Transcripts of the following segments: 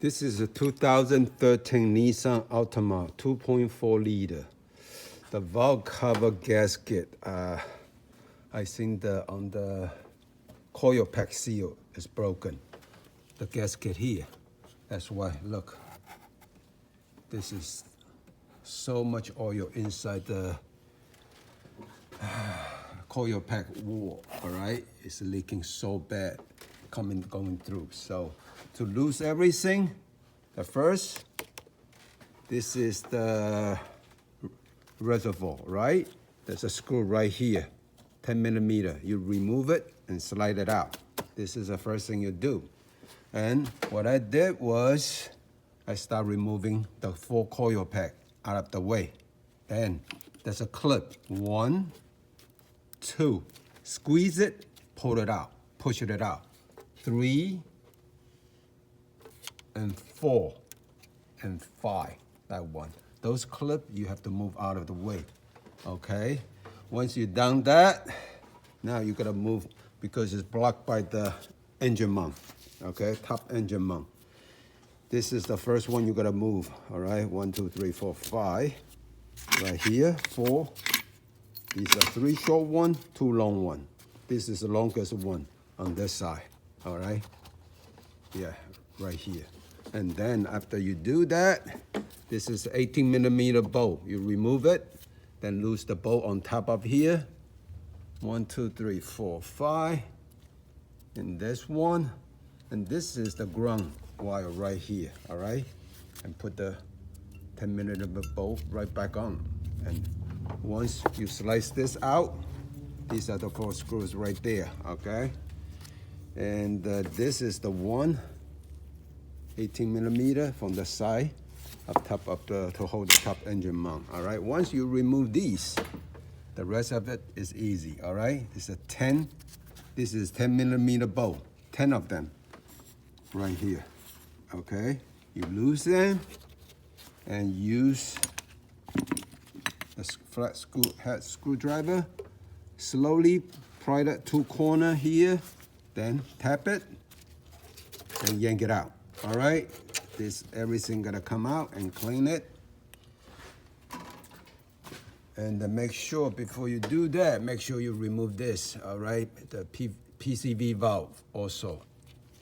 This is a 2013 Nissan Altima 2.4 liter. The valve cover gasket, I think on the coil pack seal is broken. The gasket here, that's why, look. This is so much oil inside the coil pack wall, all right? It's leaking so bad, going through. So to lose everything, this is the reservoir, right? There's a screw right here, 10 millimeter. You remove it and slide it out. This is the first thing you do. And what I did was I start removing the 4 coil pack out of the way. Then there's a clip, 1, 2, squeeze it, pull it out, push it out. 3, and 4, and 5, that one. Those clips you have to move out of the way, okay? Once you've done that, now you gotta move because it's blocked by the engine mount, okay? Top engine mount. This is the first one you gotta move, all right? 1, 2, 3, 4, 5. Right here, 4. These are 3 short one, 2 long one. This is the longest one on this side, all right? Yeah, right here. And then after you do that, this is 18 millimeter bolt. You remove it, then loose the bolt on top of here. 1, 2, 3, 4, 5. And this one. And this is the ground wire right here, all right? And put the 10 millimeter bolt right back on. And once you slice this out, these are the 4 screws right there, okay? And this is the one, 18 millimeter from the side, up top of to hold the top engine mount, all right? Once you remove these, the rest of it is easy, all right? It's a 10, this is 10 millimeter bolt, 10 of them right here, okay? You loosen and use the flat head screwdriver, slowly pry that 2 corner here, then tap it and yank it out. All right, everything gotta come out and clean it. And make sure before you do that, make sure you remove this, all right? The PCV valve also.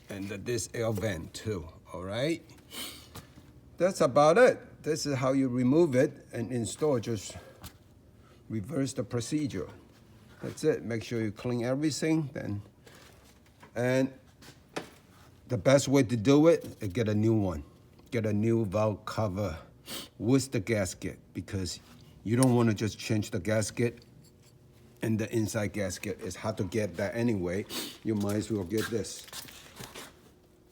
And this air vent too, all right? That's about it. This is how you remove it and install, just reverse the procedure. That's it, make sure you clean everything then. And the best way to do it is get a new one. Get a new valve cover with the gasket, because you don't want to just change the gasket and the inside gasket. It's hard to get that anyway. You might as well get this.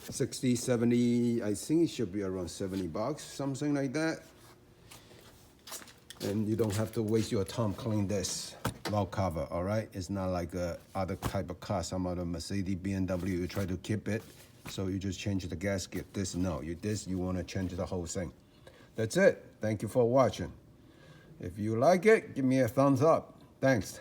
60, 70, I think it should be around 70 bucks, something like that. And you don't have to waste your time cleaning this valve cover, all right? It's not like other type of car, some other Mercedes, BMW, you try to keep it, so you just change the gasket. This, no, you want to change the whole thing. That's it. Thank you for watching. If you like it, give me a thumbs up. Thanks.